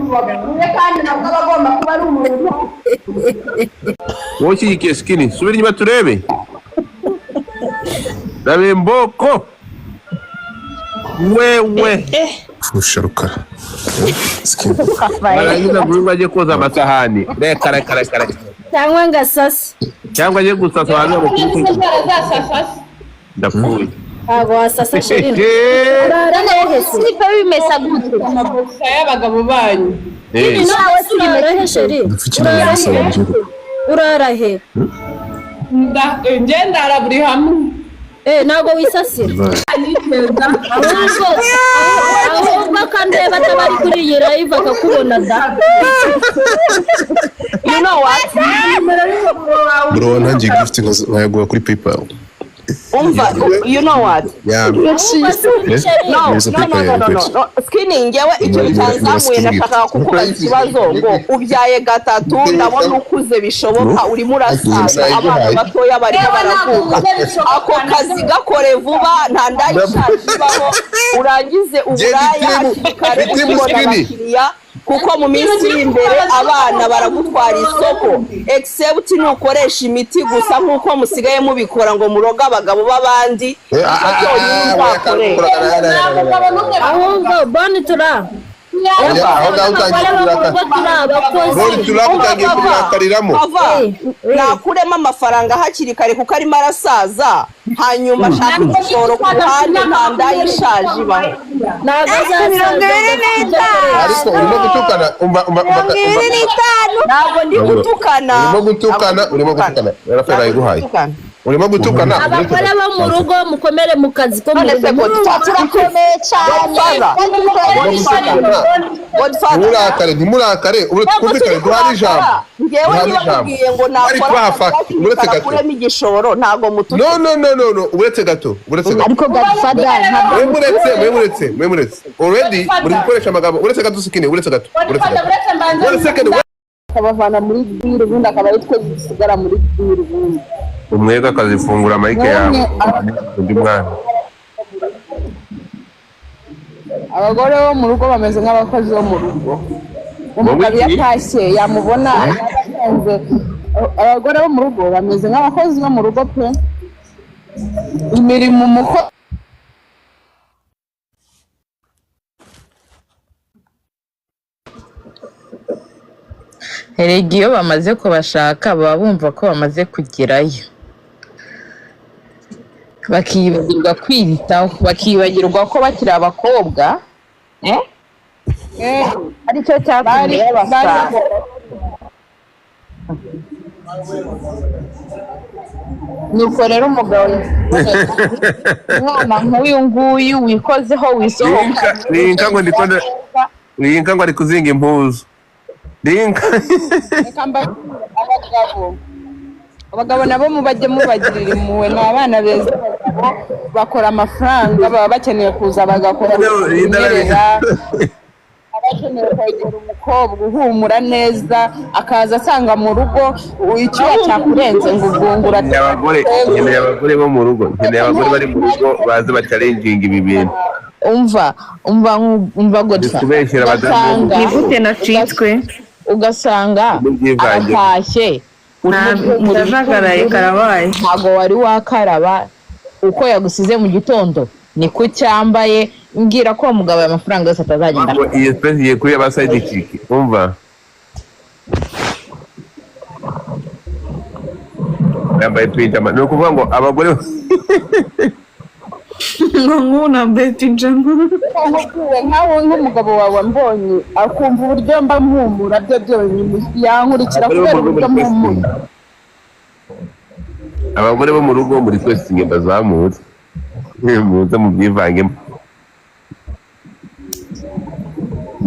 kandi nabwo bagomba kuba ari umuntu woshyigikiye Skinny subira inyuma turebe Rabe Mboko wewe fusha rukara Skinny baragiza ngo baje koza amasahani reka cyangwa ngasasa cyangwa je gusasa abantu bakuru ndapfuye abo wasasa shirino sipa bimesa gute amaboxa y'abagabo banyu nawe suri sheri urarahe ngenda buri hamwe nago wisasira ahubwo kandi batabari kuri iyi live akakubona da you know what bro ntangiye gift nkayagura kuri PayPal you know what yeah no Skinny ngewe icyo cyanzamuye nashaka kukubaza ikibazo ngo ubyaye gatatu ndabona ukuze bishoboka uri murasaza abana batoya bari baravuka ako kazi gakore vuba nta ndayishakibaho urangize uburaya hakikare kubona abakiriya kuko mu minsi imbere abana baragutwara isoko except nukoresha imiti gusa nkuko musigaye mubikora ngo muroga abagabo babandi ahubwo bani tura nakuremo amafaranga hakiri kare kuko arimo arasaza hanyuma ashaka igishoro ku ruhande nta ndayishaje ibaho ariko urimo gutukana ntabwo ndi gutukana urimo gutukana Rafael ayiguhaye urimo gutukana abakora bo mu rugo mukomere mu kazi ko mu rugo turakomeye cyane murakare ntimurakare urumvikane duhari ijambo ngewe nibabwiye ngo nakora kuremo igishoro ntago mutuke no uretse gato ariko Godfather mwemuretse already muri gukoresha amagambo uretse gato Skinny uretse gato akabavana muri bwiri ubundi akaba yitwe gisigara muri bwiri ubundi umwega akazifungura mike yawe undi mwana abagore bo mu rugo bameze nk'abakozi bo mu rugo umugabo yatashye yamubona abagore bo mu rugo bameze nk'abakozi bo mu rugo pe imirimo muko Erega iyo bamaze kubashaka baba bumva ko bamaze kugerayo bakibagirwa kwibitaho bakibagirwa ko bakiri abakobwa aricyo cyatumye babasanga nuko rero umugabo umwana nk'uyu nguyu wikozeho wisohoka Linka ngo ari kuzinga impuzu Linka abagabo nabo mubajye mubagirira impuhwe ni abana beza bakora amafaranga baba bakeneye kuza bagakora kunyerera abakeneye kwegera umukobwa uhumura neza akaza asanga mu rugo icyuya cyakurenze ngo ubwungura nkeneye abagore bo mu rugo nkeneye abagore bari mu rugo baze bacalenjinga ibi bintu umva godfa nigute nacitswe ugasanga aratashye ndajagaraye karabaye ntago wari wakaraba uko yagusize mu gitondo niko cyambaye mbwira ko umugabo amafaranga yose atazagenda iyi space ye kuri aba side chick umva yambaye pijama no kuvuga ngo abagore nkuna pijama nkawe nk'umugabo wawe mbonye akumva uburyo mba mpumura byo byonyine yankurikira kubera uburyo mpumura abagore bo mu rugo muri twese ingenda zamutse muze mubyivangemo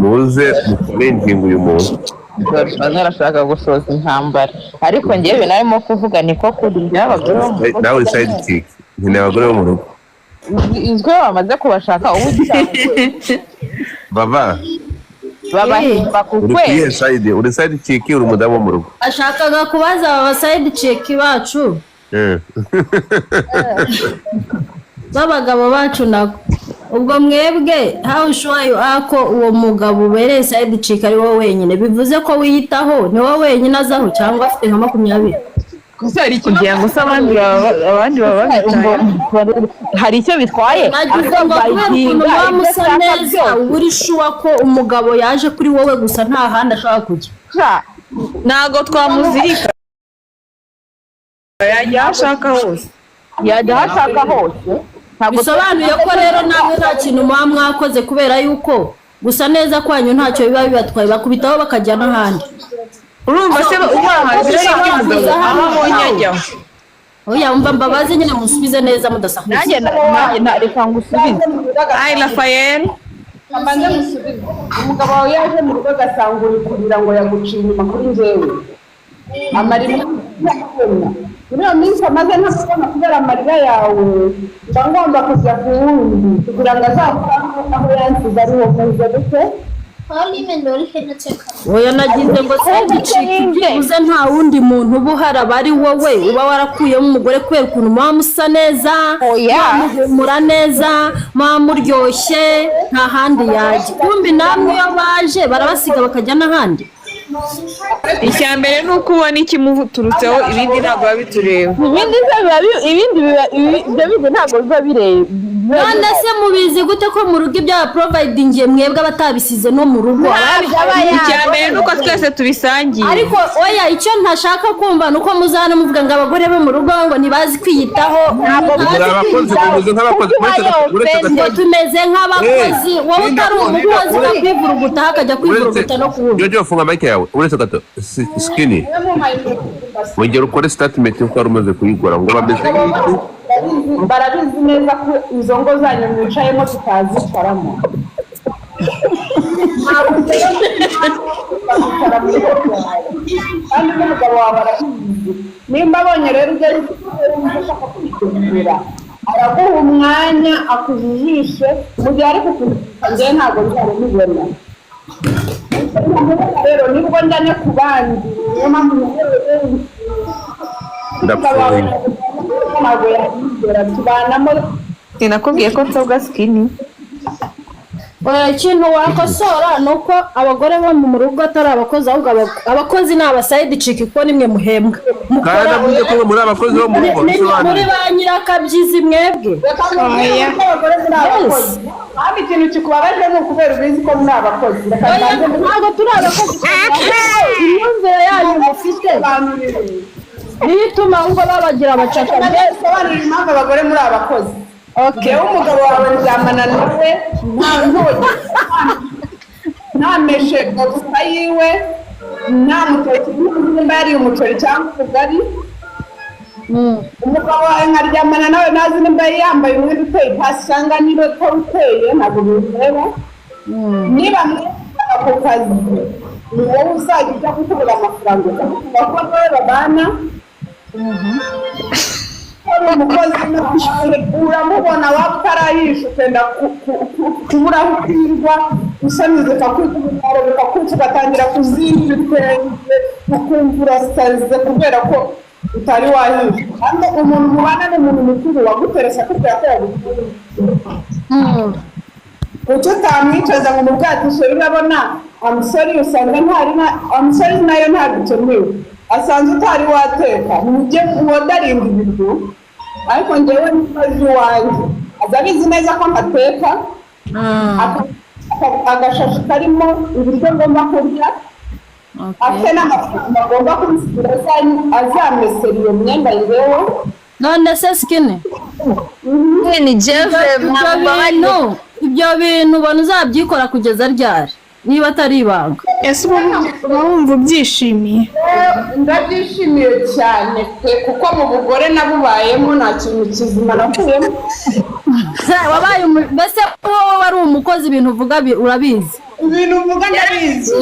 muze mukorenjinga uyu muntu arashaka gusoza intambara ariko ngewe narimo kuvuga niko kuri abagore bo mu rugo nawe side chick nkeneye abagore bo mu rugo izwe bamaze kubashaka ubu baba babahimba ku kwezi uri side chick uri umudamu wo mu rugo ashakaga kubaza aba side chick bacu b'abagabo bacu nako ubwo mwebwe how sure you are ko uwo mugabo ubereye side chick ari wowe wenyine bivuze ko wiyitaho ni wowe wenyine azaho cyangwa afite nka 20 gusa hari kugira ngo se abandi baba hari icyo bitwaye nagize ngo kubera ukuntu wamusa neza uri sure ko umugabo yaje kuri wowe gusa nta handi ashaka kujya ntago twamuzirika yajya ashaka hose bisobanuye ko rero nawe nta kintu muba mwakoze kubera yuko gusa neza kwanyu ntacyo biba bibatwaye bakubitaho bakajya n'ahandi urumva se uwahazira y'umugabo aho abonye ajyaho oya umva mbabaze nyine musubize neza mudasakuza nanjye reka ngusubize ai Rafael amaze musubize umugabo wawe yaje mu rugo agasanga uri kugira ngo yaguciye inyuma kuri njyewe amarira muri iyo minsi amaze ntabona kubera amarira yawe mba ngomba kujya ku wundi kugira ngo azakurange aho yansize ariho muze gute oya nagize ngo byibuze nta wundi muntu uba uhari aba ari wowe uba warakuyemo umugore kubera ukuntu muba musa neza muhumura neza muba muryoshye nta handi yajya kumbi namwe iyo baje barabasiga bakajya n'ahandi icya mbere ni uko ubona ikimuturutseho ibindi ntabwo biba bitureba ibindi ntabwo biba bireba none se mubizi gute ko mu rugo ibyo baprovidingiye mwebwe abatabisize no mu rugo icya mbere ni uko twese tubisangiye ariko oya icyo ntashaka kumva ni uko muzana muvuga ngo abagore bo mu rugo ngo ntibazi kwiyitaho ngo tumeze nk'abakozi wowe utari umukozi wo kwivuruguta hakajya kwivuruguta no kuwundi Jojo funga mic yawe uretse gato skinny wongera ukore statement uko ari umaze kuyigora ngo bameze barabizi neza ko izo ngo zanyu mwicayemo tutazicaramo kandi n'umugabo wawe arabizi nimba abonye rero ujya ushaka kwitegura araguha umwanya akujijishe mu gihe ari kukuvuga njyewe ntabwo nzabimubona rero nibwo njyane ku bandi niyo mpamvu ndapfuye ntabwo yabigera tubanamo sinakubwiye ko nsobwa skinny ikintu wakosora ni uko abagore bo mu rugo atari abakozi ahubwo abakozi ni abasayidi ciki kuko nimwe muhembwa kandi avuze ko muri abakozi bo mu rugo muri ba nyirakabyizi mwebwe kandi ikintu kikubabaje ni ukubera ubizi ko muri abakozi ntabwo turi abakozi imyumvire yanyu mufite niyo ituma ahubwo babagira abacaka sobanurira impamvu abagore muri abakozi yewe umugabo wawe ndyamana nawe nta meshe gusa yiwe nta mutoki nimba yariye umuceri cyangwa ubugari umugabo wawe nkaryamana nawe ntazi nimba yari yambaye umwenda uteye hasi cyangwa niba utawuteye ntabwo bireba niba mwese ako kazi ni wowe uzajya ujya gutegura amafaranga abakobwa be babana umukozi uramubona waba utarayisha ukenda kubura aho ukwirwa usamize kakwitabaro bikakwica ugatangira kuzinga ibitenge ukumva urasaze kubera ko utari wahisha kandi umuntu mubana n'umuntu mukuru waguteresa kubera ko yagutuye kuki utamwicaza ngo umubwatishe urabona amusore usanga ntari amusore nayo ntabwo ikenewe asanze utari wateka ntujye uwodarinda ibiryo ariko njyewe n'umukozi wanjye aza abizi neza ko ntateka agashashi karimo ibiryo ngomba kurya afite n'amafaranga agomba kubisigura azamesera iyo myenda yewe none se skinny ni jeve ibyo bintu ubona uzabyikora kugeza ryari niba atari ibanga ese uba wumva ubyishimiye ndabyishimiye cyane kuko mu bugore nabubayemo nta kintu kizima nakuyemo wabaye mbese wowe wari umukozi ibintu uvuga urabizi ibintu uvuga ndabizi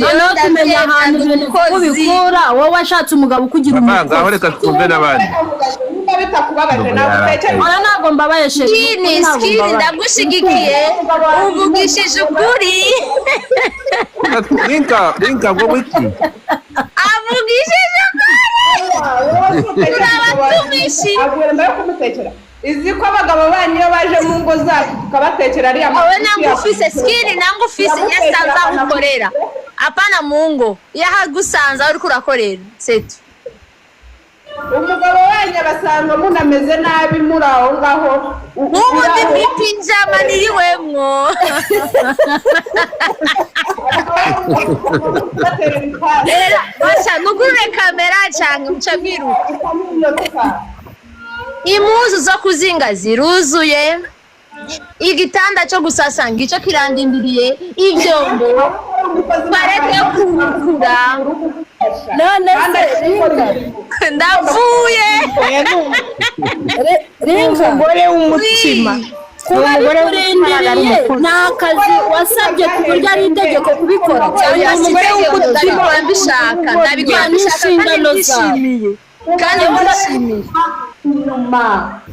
noneho tumenya ahantu ibintu ubikura wowe washatse umugabo ukugira umukozi aho reka twumve n'abandi bitakubabaje ntabwo mbabaye skini ndagushigikiye uvugishije ukuri rinka ngo wiki avugishije ukuri urabatumishi izi ko abagabo banyu iyo baje mu ngo zacu tukabatekera ariya wowe nangufise skini nangufise yasanze agukorera apana mu ngo yahagusanze aho uriko urakorera setu umugabo wanyu abasanga munameze nabi muri aho ngaho ubu ndi mwipinjama niriwemwo basha nugurure kamera canke muca mwiruka impuzu zo kuzinga ziruzuye igitanda cyo gusasanga icyo kirandindiriye ivyombo bareke kurukura none ndavuye umugore w'umutima kuba bikurindiriye nta kazi wasabye ku buryo ari itegeko kubikora cyangwa umugore w'umutima mbishaka ndabikora n'inshingano zawe kandi ndishimiye inyuma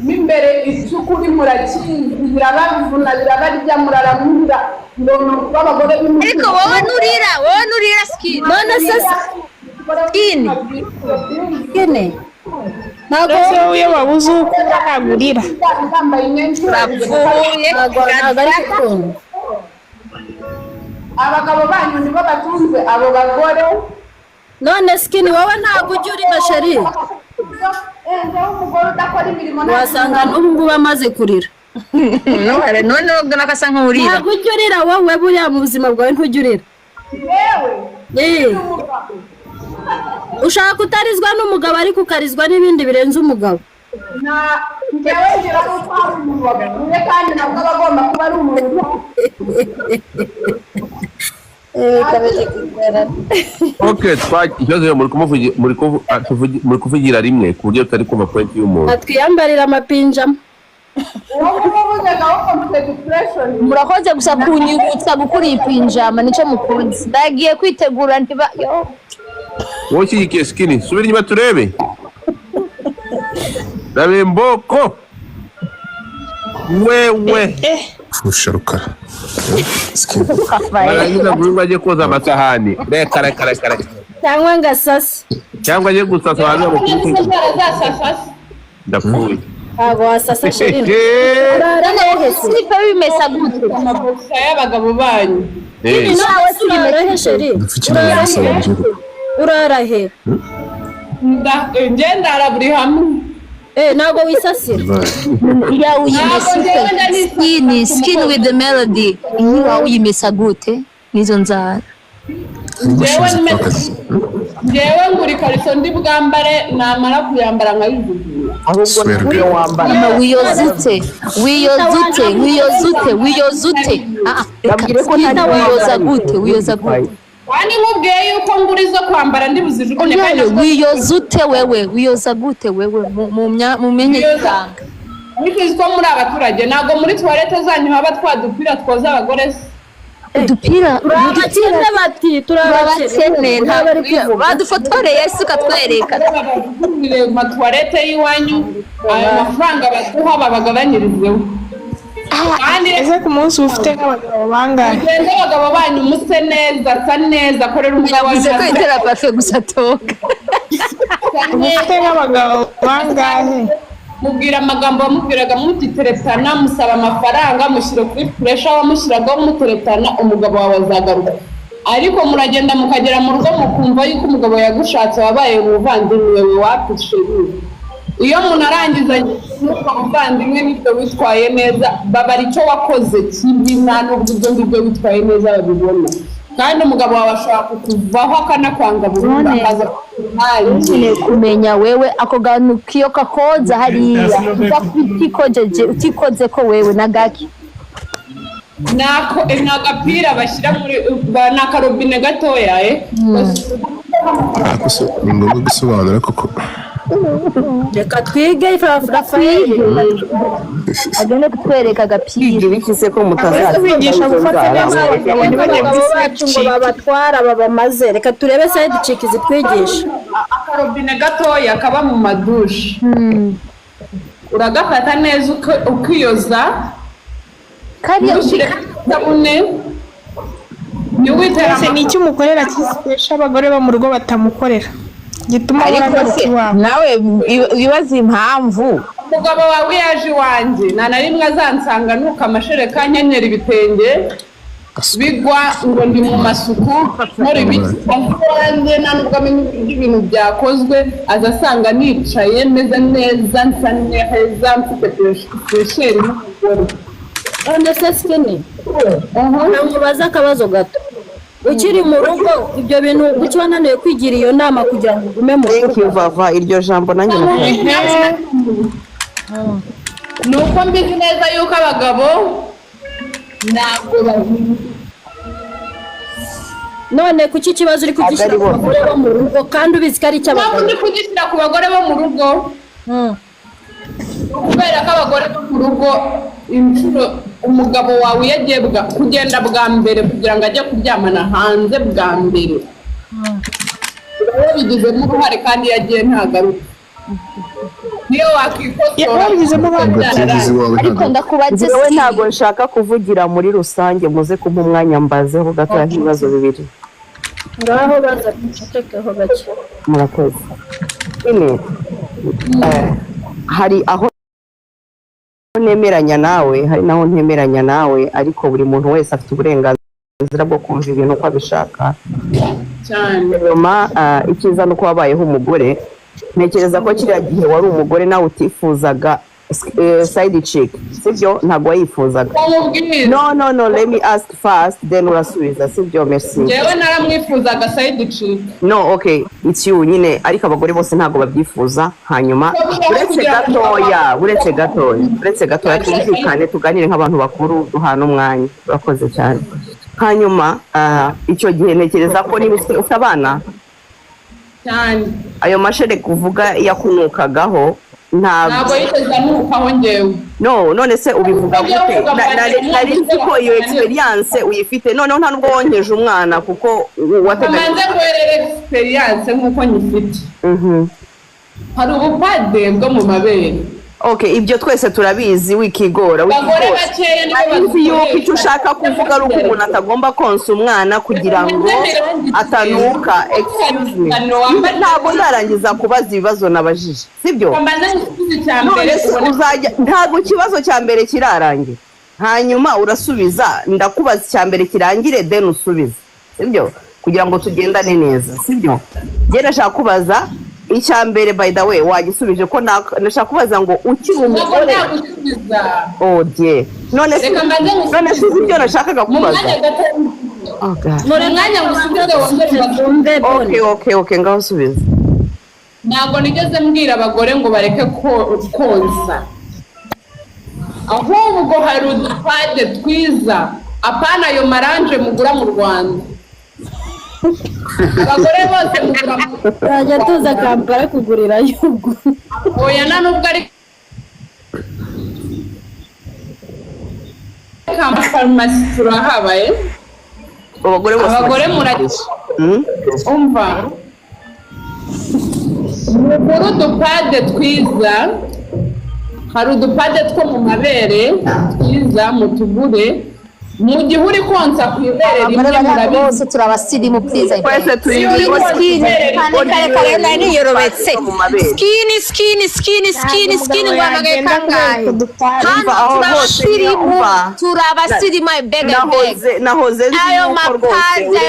mimbere isuku uri murakingira babivuna birabarya muraramura ndono babagore ariko wowe nurira skini none se skini ntabwo iyo wabuze uko nagurira urapfuye ntabwo ari gukunda abagabo banyu nibo batunze abo bagore none skini wowe ntabwo ujya urira sheri umugore udakora imirimo wasanga n'ubu ngubu amaze kurira none ubwo nakasa nk'urira ntabwo ujya urira wowe buriya mu buzima bwawe ntujya urira ushaka utarizwa n'umugabo ariko ukarizwa n'ibindi birenze umugabo njyewe ngira ko twari umugabo kandi nabwo aba agomba kuba ari umuntu Okay, ikibazo muri kuvugira rimwe ku buryo tutari kumva point y'umuntu. Twiyambarira amapinjama. Murakoze gusa kunyibutsa gukura ipinjama nico mukunzi. Ndagiye kwitegura ntiba yo. Wowe kigiye skini, subira inyuma turebe. Dabe mboko. Wewe. Fusha rukara. Baragiza guhinga aje koza amasahani. Reka. Cyangwa ngasasa. Cyangwa aje gusasa abantu bakuru. Ndapfuye. Ntabwo wasasa shirina. Sipa bimesa gute. Amakosa y'abagabo banyu. Nawe turarahe shirina. Urarahe. Ngenda buri hamwe. Ntabwo wisasira. Ya uyimesa skin with the melody. Niba uyimesa gute nizo nzara. Njyewe nguri kariso ndi bwambare namara kuyambara nkayivugira. Ahubwo niyo wambara. Wiyozute. Babwire ko nta wiyoza gute. Wani nkubwiye yuko nguri zo kwambara ndi buzijugunye kandi wiyozute wewe wiyoza gute wewe mu menye gitanga. Niko muri abaturage nago muri toilette zanyu haba twadupira twoza abagore. Udupira turabakene bati turabakene badufotoreye suka twereka mu toilette yiwanyu ayo mafaranga baduha babagabanyirizeho. Kandi ese ku munsi ufite nk'abagabo bangahe? Abagabo banyu muse neza korera umugabo wawe ko itera parfait gusa toka. Ufite nk'abagabo bangahe? Mubwira amagambo bamubwiraga mutiteretana musaba amafaranga mushyira kuri pressure wamushyiragaho muteretana umugabo wawe azagaruka. Ariko muragenda mukagera mu rugo mukumva yuko umugabo yagushatse wabaye umuvandimwe we wapishije. Iyo umuntu arangizanye n'umuvandimwe n'ibyo witwaye neza baba icyo wakoze kibi nta n'ubwo ibyo witwaye neza babibona. Kandi umugabo wawe ashaka kukuvaho akanakwanga burundu akaza kumenya wewe ako ganu kiyo kakoza hariya utikoze ko wewe nagaki nagapira bashyira muri nakarobine gatoya ni ngombwa gusobanura koko. Reka twige Rafael agende kutwereka agapira bikise ko mutazabigisha gufata neza abagabo ntibajye bacu ngo babatwara babamaze. Reka turebe side chick zitwigisha akarobine gatoya kaba mu madushe. Uragafata neza ukiyoza kariya sabune ni iki umukorera kisesha abagore bo mu rugo batamukorera gituma nawe wibaza impamvu umugabo wawe yaje iwanjye nta rimwe azansanga nuko amashereka nkenyera ibitenge bigwa ngo ndi mu masuku nkora ibiki wanjye nta nubwo amenya ibintu byakozwe azasanga nicaye meze neza nsa neza mfite presheri n'umugore none se Skinny ntamubaza akabazo gato ukiri mu rugo ibyo bintu uki wananiwe kwigira iyo nama kugira ngo ugume mu rugo Vava iryo jambo nanjye nuko mbizi neza yuko abagabo ntabwo none kuki ikibazo uri kugishyira ku bagore bo mu rugo kandi ubizi ko ari icy'abagabo uri kugishyira ku bagore bo mu rugo kubera ko abagore bo mu rugo inshuro umugabo wawe iyo agiye kugenda bwa mbere kugira ngo ajye kuryamana hanze bwa mbere uba bigizemo uruhare kandi iyo agiye ntagaruka niyo wakikosora ariko ndakubaze wowe ntabwo nshaka kuvugira muri rusange muze kumpa umwanya mbazeho gatoya nk'ibibazo bibiri ngaho baza gutekeho gake murakoze ine hari aho nemeranya nawe hari naho ntemeranya nawe ariko buri muntu wese afite uburenganzira bwo kumva ibintu uko abishaka cyane nyuma icyiza nuko wabayeho umugore ntekereza ko kiriya gihe wari umugore nawe utifuzaga side chick sibyo ntabwo wayifuzaga no let me ask first then urasubiza sibyo merci jewe naramwifuzaga side chick no okay it's you nyine ariko abagore bose ntabwo babyifuza hanyuma uretse gatoya twumvikane tuganire nk'abantu bakuru duhana umwanya urakoze cyane hanyuma icyo gihe ntekereza ko niba ufite abana cyane ayo mashere kuvuga yakunukagaho ntabwo yiteza nukaho ngewe none se ubivuga gute nari nzi ko iyo experience uyifite noneho nta nubwo wonkeje umwana kuko wateganya umanze guherera experience nk'uko nyifite hari ubupade bwo mu mabere okay ibyo twese turabizi wikigora abagore bakeya nibo yuko icyo ushaka kuvuga ari uko umuntu atagomba konsa umwana kugira ngo atanuka excuse me ntabwo ndarangiza kubaza ibibazo nabajije sibyo ntabwo ikibazo cya mbere kirarangira hanyuma urasubiza ndakubaza icya mbere kirangire then usubize sibyo kugira ngo tugendane neza sibyo njye nashaka kubaza icya mbere by the way wagisubije ko nashaka kubaza ngo ukiri umugore none se ibyo nashakaga kubaza muri mwanya ngusubize okay ngaho subiza ntabwo nigeze mbwira abagore ngo bareke konsa ahubwo hari udupade twiza apana ayo maranje mugura mu Rwanda abagore bose mugura tuza Kampala kugurira yugo oya nta nubwo ari Kampala farumasi turahabaye abagore muragisha umva mugura udupade twiza hari udupade two mu mabere twiza mutugure mu gihe uri konsa ku ibere rimwe murabizi turabasirimu please twese turi kare nari yorobetse skin ngwamagaye kangahe turabasirimu I beg nahoze ayo mapazi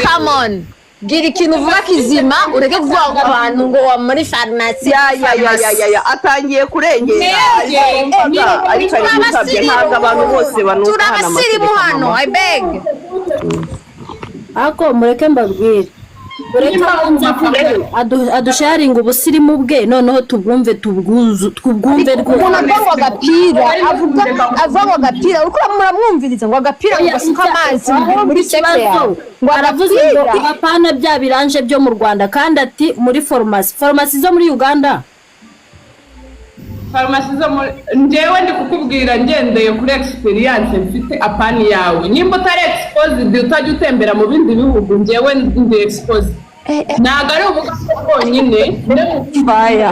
come on gira ikintu uvuga kizima ureke kuvuga ngo abantu ngo wa muri farumasi atangiye kurengera ariko ntabwo abantu bose banuka turabasirimu hano I beg ako mureke mbabwire ureke adusharinga ubusirimu bwe noneho tubwumve twubwumve rwose umuntu avuga agapira avuga agapira uko muramwumviriza ngo agapira gasuka amazi muri sekse yawe ngo aravuze ngo apana bya biranje byo mu Rwanda kandi ati muri farumasi zo muri Uganda farumasi zo muri ngewe ndi kukubwira ngendeye kuri experience mfite apani yawe nimba utari exposed utajya utembera mu bindi bihugu ngewe ndi exposed ntabwo ari ubugabo bwonyine faya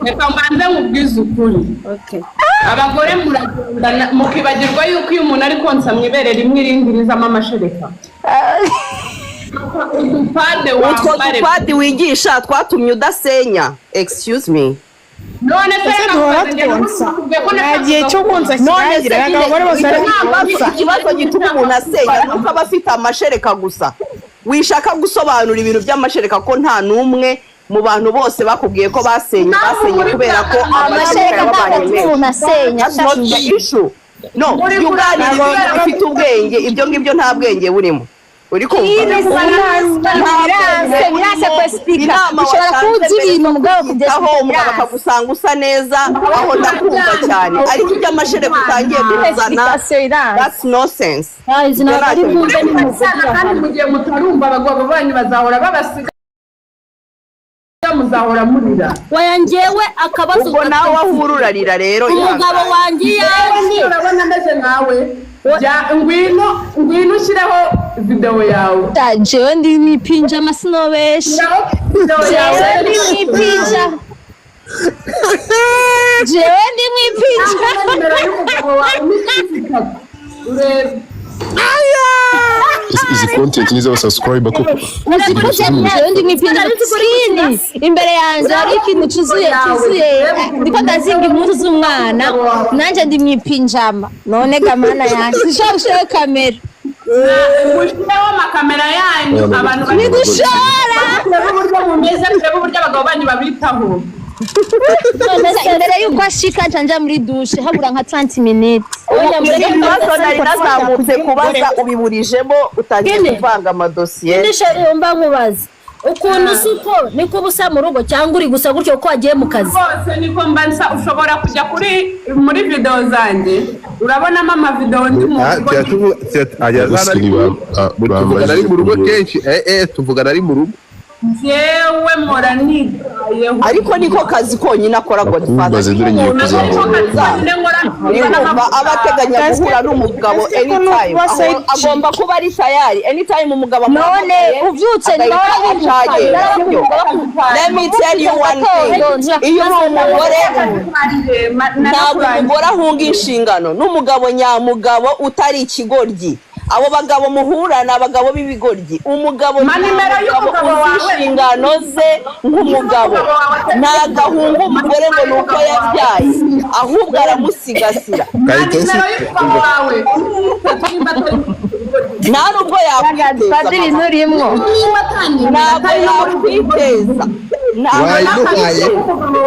reka mbanze mubwize ukuri abagore muragenda mukibagirwa yuko iyo umuntu ari konsa mu ibere rimwe irindi rizamo amashereka udupande utwo wambare dupadi wigisha twatumye udasenya. Excuse me. none se duhora twonsa nta gihe cyo konsa kirangira abagore bose Ntabwo ikibazo gituma umuntu asenya nuko aba afite amashereka gusa. Wishaka gusobanura ibintu by'amashereka ko nta n'umwe mu bantu bose bakubwiye ko basenye kubera ko amashereka ntabwo umuntu asenya That's not the issue. No, yuganira ufite ubwenge, ibyo ngibyo nta bwenge burimo. Uri kumva? birase kwesipika ushobora kuzi ibintu mugabo kugeza bakagusanga usa neza aho ndakumva cyane, ariko ibyo amashereka utangiye kuzana that's nonsense. kandi mu gihe mutarumva abagabo banyu bazahora babasiga muzahora murira waya njyewe akabazo ubwo nawe aho ururarira rero umugabo wanjye yanjye urabona ameze nkawe ngwino ushyireho video yawe jewe ndi mwipinja amasinobesha jewe ndi mwipinja nimero y'umugabo wawe urebe izi content ni z'aba subscriber koko jewe ndi mwipinja screen imbere yanjye hari ikintu cyuzuye ndiko ndazinga impuzu z'umwana nanjye ndi mwipinjama none gamana yanjye sishobora kamera mushireho amakamera yanyu abantu nigushora uburyo mumeze kureba uburyo abagabo banyu babitaho imbere yuko ashika njya muri dushe habura nka 30 minutes ibibazo nari nazamutse kubaza ubiburijemo utangiye kuvanga amadosiye. Ndishariye mba nkubaza ukuntu usuko niko busa mu rugo cyangwa uri gusa gutyo ko wagiye mu kazi bose niko mbansa ushobora kujya muri video zanjye urabonamo amavideo ndi mu tuvugana ari mu rugo kenshi tuvugana ari mu rugo jewe mora nigayeho ariko niko kazi konyine akora Godfather. Abateganya guhura n'umugabo anytime agomba kuba ari tayari anytime umugabo none ubyutse let me tell you one thing, iyo uri umugore ntabwo umugore ahunga inshingano n'umugabo nyamugabo utari ikigoryi. Abo bagabo muhura ni abagabo b'ibigoryi. Umugabo inshingano ze nk'umugabo ntagahunga umugore ngo nuko yabyaye ahubwo aramusigasira. Nta nubwo yakwiteza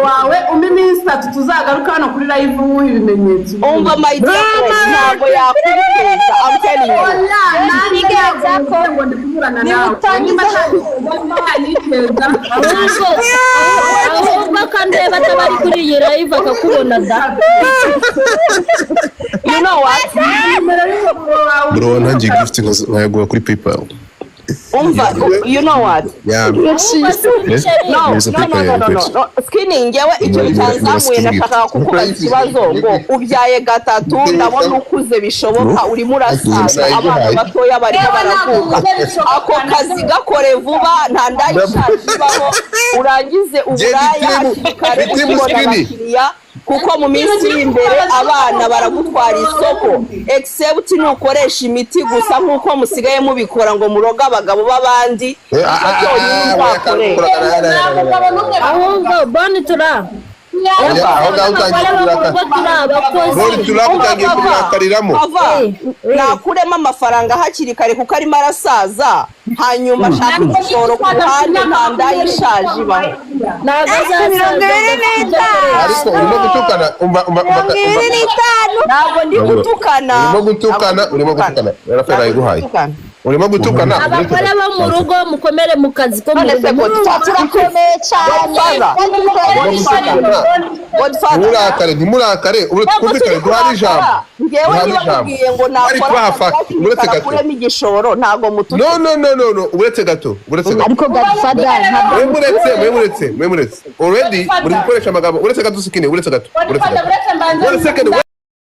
wawe iminsi 3 tuzagaruka hano kuri live umuha ibimenyetso umva my dear ntabwo yakwiteza. I'm telling you ahubwo akandeba atabari kuri iyi live akakubona da. You know what? bro ntangiye gift nkayagura kuri PayPal. You know what? Yeah. No. Skinny ngewe icyo cyanzamuye nashaka kukubaza ikibazo ngo ubyaye gatatu ndabona ukuze bishoboka urimo urasaza abana batoya bari baravuka ako kazi gakore vuba nta ndayishakibaho urangize uburaya hakikare ukibona abakiriya kuko mu minsi y'imbere abana baragutwara isoko except nukoresha imiti gusa nkuko musigaye mubikora ngo muroga abagabo b'abandi ahubwo boni tura nakuremo amafaranga hakiri kare kuko arimo arasaza hanyuma ashaka igishoro ku ruhande nta ndayishaje ibaho. ariko urimo gutukana ntabwo ndi gutukana urimo gutukana Rafael ayiguhaye urimo gutukana abagore bo mu rugo mukomere mu kazi ko mu rugo turakomeye cyane murakare ntimurakare twumvikane duhari ijambo ngewe nibamubwiye ngo nakora kuremo igishoro ntabwo mutuka no uretse gato ariko Godfather mwemuretse already muri gukoresha amagambo uretse gato sikine uretse gato